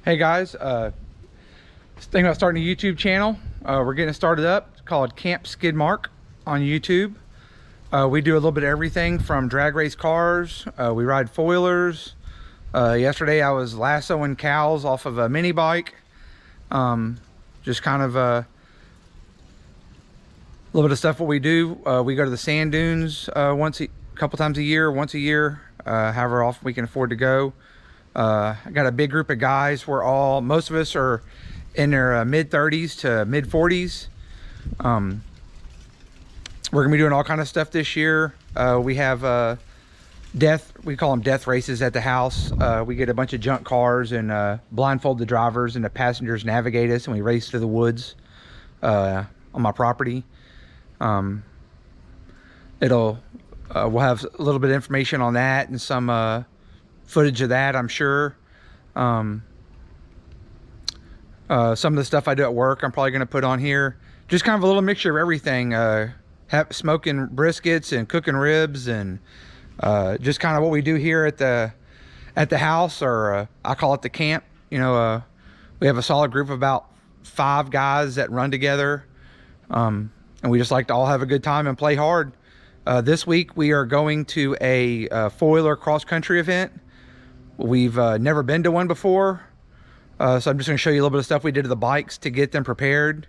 Hey guys, thinking about starting a YouTube channel. We're getting it started up. It's called Camp Skidmark on YouTube. We do a little bit of everything from drag race cars. We ride foilers. Yesterday I was lassoing cows off of a mini bike. Just kind of a little bit of stuff what we do. We go to the sand dunes a couple times a year, once a year, however often we can afford to go. I got a big group of guys. Most of us are in their mid 30s to mid 40s. We're gonna be doing all kind of stuff this year. We have we call them death races at the house. We get a bunch of junk cars and blindfold the drivers, and the passengers navigate us, and we race through the woods on my property. We'll have a little bit of information on that and some footage of that, I'm sure. Some of the stuff I do at work I'm probably going to put on here. Just kind of a little mixture of everything. Smoking briskets and cooking ribs, and just kind of what we do here at the house, or I call it the camp. We have a solid group of about 5 guys that run together, and we just like to all have a good time and play hard. This week we are going to a foiler cross-country event. We've never been to one before, so I'm just going to show you a little bit of stuff we did to the bikes to get them prepared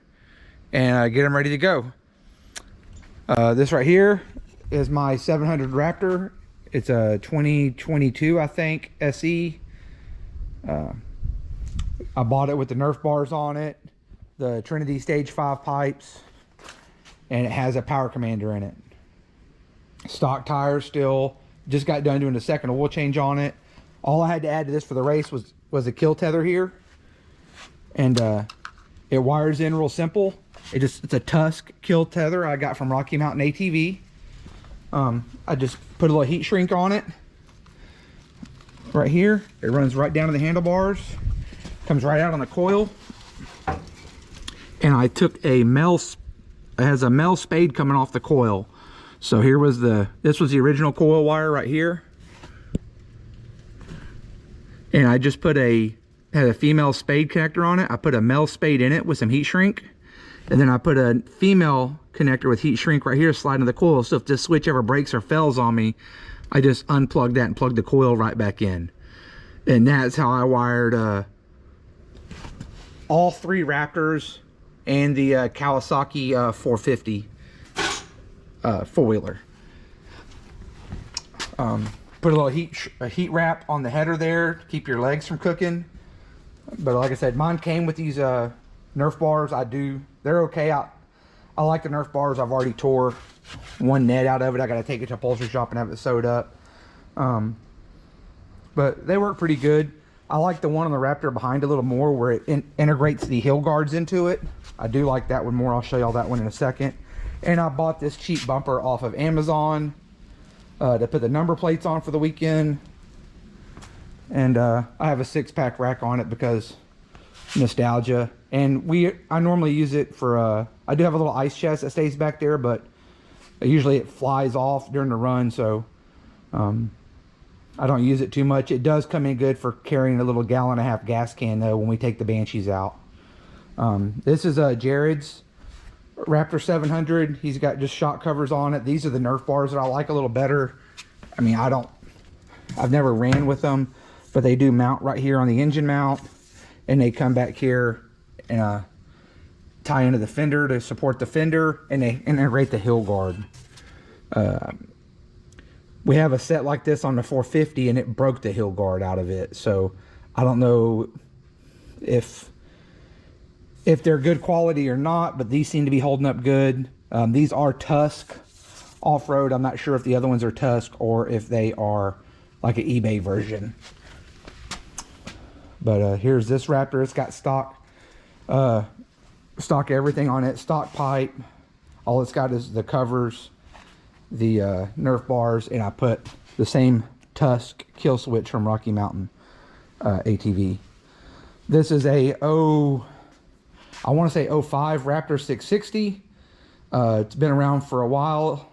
and get them ready to go. This right here is my 700 Raptor. It's a 2022, I think, SE. I bought it with the Nerf bars on it, the Trinity Stage 5 pipes, and it has a power commander in it. Stock tires still. Just got done doing the second oil change on it. All I had to add to this for the race was a kill tether here, and it wires in real simple. It's a Tusk kill tether I got from Rocky Mountain ATV. I just put a little heat shrink on it right here. It runs right down to the handlebars, comes right out on the coil, and I took it has a Mel spade coming off the coil. So this was the original coil wire right here. And I just had a female spade connector on it. I put a male spade in it with some heat shrink. And then I put a female connector with heat shrink right here sliding the coil. So if this switch ever breaks or fails on me, I just unplug that and plug the coil right back in. And that's how I wired all 3 Raptors and the Kawasaki 450 four-wheeler. Put a little heat wrap on the header there to keep your legs from cooking. But like I said, mine came with these Nerf bars. They're okay. I like the Nerf bars. I've already tore one net out of it. I got to take it to a upholstery shop and have it sewed up. But they work pretty good. I like the one on the Raptor behind a little more, where it integrates the hill guards into it. I do like that one more. I'll show y'all that one in a second. And I bought this cheap bumper off of Amazon to put the number plates on for the weekend. And I have a 6-pack rack on it because nostalgia. And I normally use it for I do have a little ice chest that stays back there, but usually it flies off during the run, so I don't use it too much. It does come in good for carrying a little 1.5 gallon gas can though when we take the Banshees out. This is Jared's Raptor 700. He's got just shock covers on it. These are the Nerf bars that I like a little better. I mean, I've never ran with them, but they do mount right here on the engine mount, and they come back here and tie into the fender to support the fender, and they integrate the hill guard. We have a set like this on the 450, and it broke the hill guard out of it, so I don't know if they're good quality or not, but these seem to be holding up good. These are Tusk off-road. I'm not sure if the other ones are Tusk or if they are like an eBay version. But here's this Raptor. It's got stock everything on it, stock pipe. All it's got is the covers, the Nerf bars, and I put the same Tusk kill switch from Rocky Mountain ATV. This is I want to say 05 Raptor 660. It's been around for a while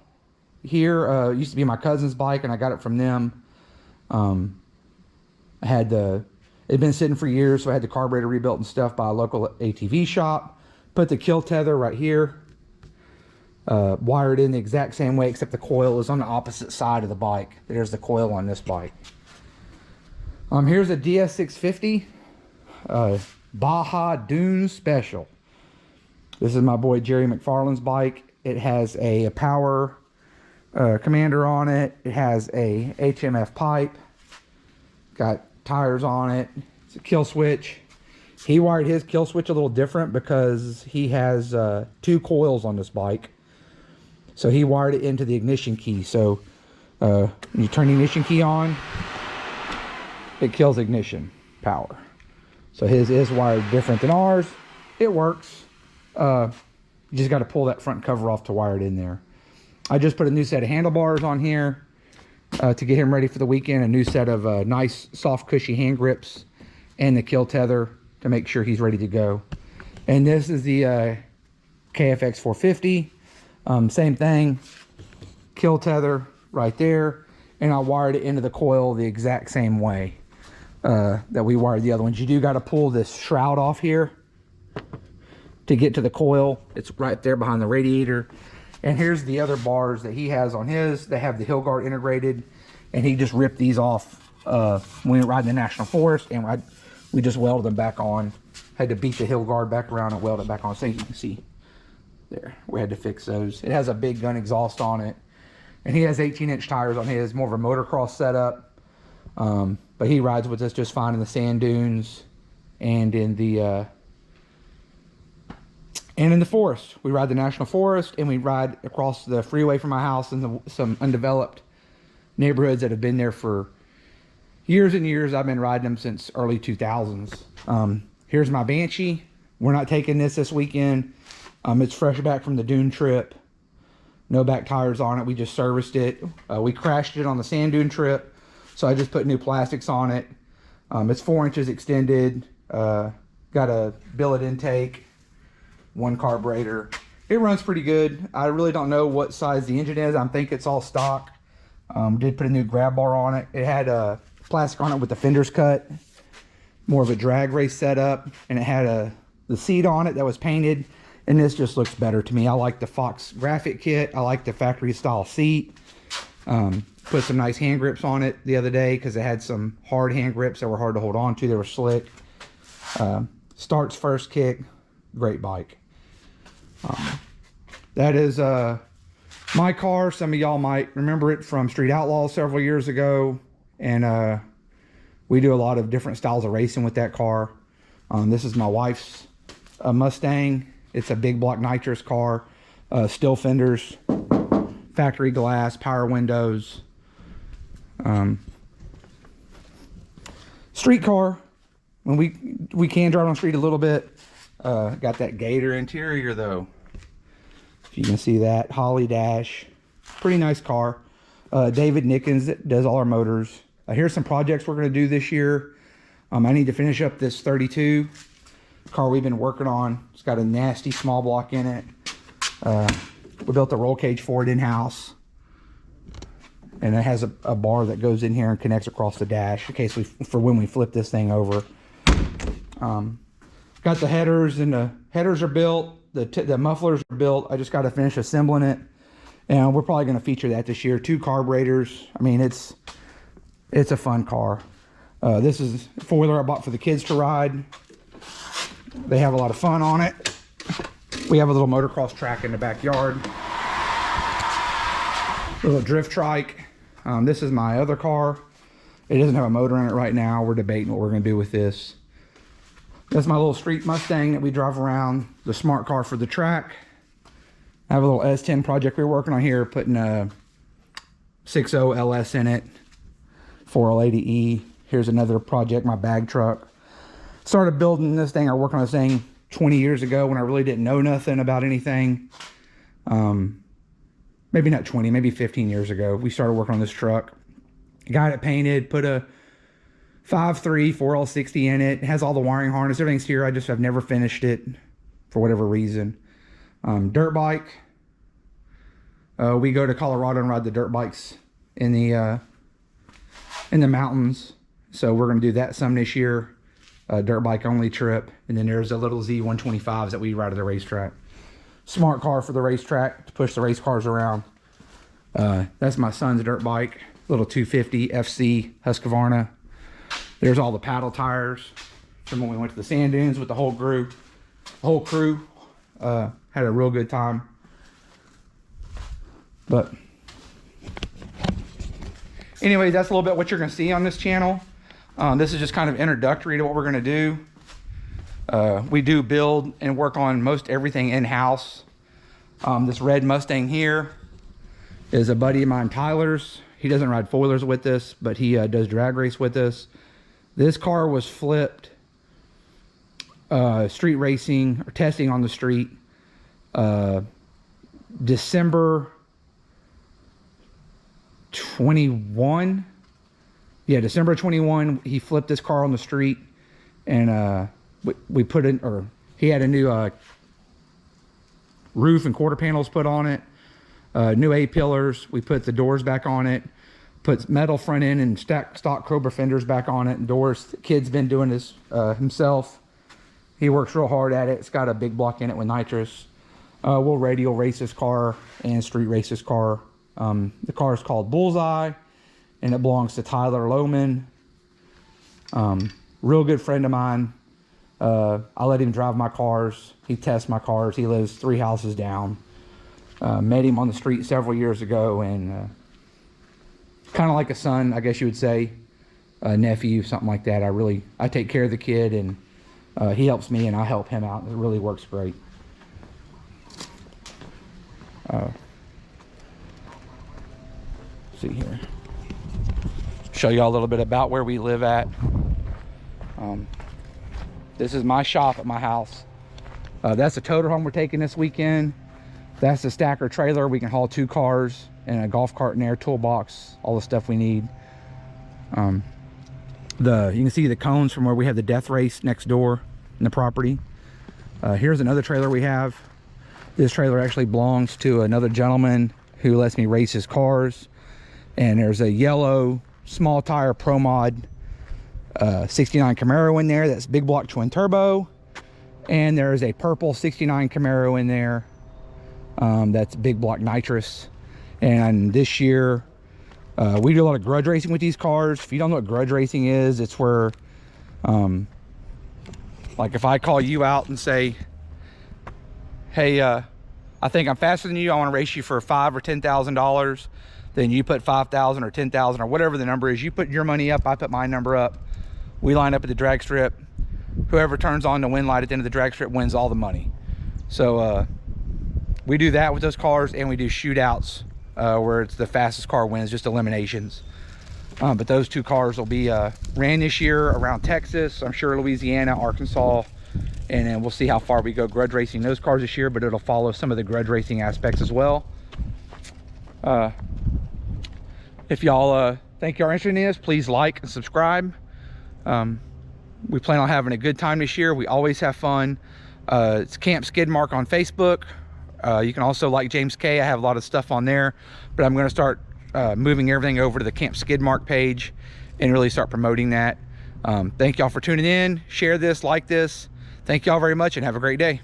here. It used to be my cousin's bike, and I got it from them. I had It'd been sitting for years, so I had the carburetor rebuilt and stuff by a local ATV shop. Put the kill tether right here. Wired in the exact same way, except the coil is on the opposite side of the bike. There's the coil on this bike. Here's a DS650 Baja Dunes Special. This is my boy Jerry McFarland's bike. It has a power commander on it. It has a HMF pipe. Got tires on it. It's a kill switch. He wired his kill switch a little different because he has 2 coils on this bike. So he wired it into the ignition key. So when you turn the ignition key on, it kills ignition power. So his is wired different than ours. It works. You just got to pull that front cover off to wire it in there. I just put a new set of handlebars on here to get him ready for the weekend. A new set of nice, soft, cushy hand grips and the kill tether to make sure he's ready to go. And this is the KFX 450. Same thing. Kill tether right there. And I wired it into the coil the exact same way that we wired the other ones. You do got to pull this shroud off here to get to the coil. It's right there behind the radiator. And here's the other bars that he has on his. They have the hill guard integrated, and he just ripped these off when we were riding the National Forest, and we just welded them back on. Had to beat the hill guard back around and weld it back on. So you can see there, we had to fix those. It has a big gun exhaust on it, and he has 18-inch tires on his, more of a motocross setup. But he rides with us just fine in the sand dunes and in the forest. We ride the National Forest, and we ride across the freeway from my house in some undeveloped neighborhoods that have been there for years and years. I've been riding them since early 2000s. Here's my Banshee. We're not taking this weekend. It's fresh back from the dune trip. No back tires on it. We just serviced it. We crashed it on the sand dune trip, so I just put new plastics on it. It's 4 inches extended. Got a billet intake. 1 carburetor. It runs pretty good. I really don't know what size the engine is. I think it's all stock. Did put a new grab bar on it. It had a plastic on it with the fenders cut, more of a drag race setup, and it had the seat on it that was painted, and this just looks better to me. I like the Fox graphic kit. I like the factory style seat. Put some nice hand grips on it the other day because it had some hard hand grips that were hard to hold on to. They were slick. Starts first kick. Great bike. That is my car. Some of y'all might remember it from Street Outlaws several years ago, and we do a lot of different styles of racing with that car. This is my wife's Mustang. It's a big block nitrous car. Steel fenders, factory glass, power windows. Street car. When we can drive on the street a little bit. Got that Gator interior though. If you can see that. Holly dash. Pretty nice car. David Nickens does all our motors. Here's some projects we're going to do this year. I need to finish up this 32 car we've been working on. It's got a nasty small block in it. We built a roll cage for it in-house. And it has a bar that goes in here and connects across the dash in case for when we flip this thing over. Got the headers, and the headers are built. The mufflers are built. I just got to finish assembling it, and we're probably going to feature that this year. 2 carburetors. I mean, it's a fun car. This is a 4-wheeler I bought for the kids to ride. They have a lot of fun on it. We have a little motocross track in the backyard. Little drift trike. This is my other car. It doesn't have a motor in it right now. We're debating what we're going to do with this. That's my little street Mustang that we drive around, the smart car for the track. I have a little S10 project we're working on here, putting a 6.0 LS in it, 4L80E. Here's another project, my bag truck. Started building this thing or working on this thing 20 years ago when I really didn't know nothing about anything. Maybe not 20, maybe 15 years ago. We started working on this truck. Got it painted, put a 5.3 4L60 in it. It has all the wiring harness. Everything's here. I just have never finished it for whatever reason. Dirt bike. We go to Colorado and ride the dirt bikes in the mountains. So we're going to do that some this year. dirt bike only trip. And then there's a little Z125s that we ride at the racetrack. Smart car for the racetrack to push the race cars around. That's my son's dirt bike, little 250 FC Husqvarna. There's all the paddle tires from when we went to the sand dunes with the whole crew. Had a real good time. But anyway, that's a little bit what you're going to see on this channel. This is just kind of introductory to what we're going to do. We do build and work on most everything in-house. This red Mustang here is a buddy of mine, Tyler's. He doesn't ride foilers with us, but he does drag race with us. This car was flipped street racing or testing on the street December 21. Yeah, December 21, he flipped this car on the street, and we put in, or he had a new roof and quarter panels put on it, new A-pillars. We put the doors back on it, put metal front end and stock Cobra fenders back on it, and doors. The kid's been doing this himself. He works real hard at it. It's got a big block in it with nitrous. We'll radial race this car and street race this car. The car is called Bullseye, and it belongs to Tyler Lohman. Real good friend of mine. I let him drive my cars. He tests my cars. He lives 3 houses down. Met him on the street several years ago, and kind of like a son, I guess you would say, a nephew, something like that. I take care of the kid, and he helps me and I help him out. It really works great. See here. Show y'all a little bit about where we live at. This is my shop at my house. That's a toter home we're taking this weekend. That's a stacker trailer. We can haul 2 cars and a golf cart in there, toolbox, all the stuff we need. You can see the cones from where we have the death race next door in the property. Here's another trailer we have. This trailer actually belongs to another gentleman who lets me race his cars. And there's a yellow small tire Pro Mod 69 Camaro in there. That's big block twin turbo. And there's a purple 69 Camaro in there. That's big block nitrous. And this year, we do a lot of grudge racing with these cars. If you don't know what grudge racing is, it's where, like if I call you out and say, hey, I think I'm faster than you, I want to race you for $5,000 or $10,000. Then you put 5,000 or 10,000 or whatever the number is. You put your money up, I put my number up. We line up at the drag strip. Whoever turns on the win light at the end of the drag strip wins all the money. So we do that with those cars, and we do shootouts where it's the fastest car wins, just eliminations. But those 2 cars will be ran this year around Texas, I'm sure Louisiana, Arkansas, and then we'll see how far we go grudge racing those cars this year, but it'll follow some of the grudge racing aspects as well. If y'all think y'all are interested in this, please like and subscribe. We plan on having a good time this year. We always have fun. It's Camp Skidmark on Facebook. You can also like James K. I have a lot of stuff on there, but I'm going to start moving everything over to the Camp Skidmark page and really start promoting that. Thank y'all for tuning in. Share this, like this. Thank y'all very much, and have a great day.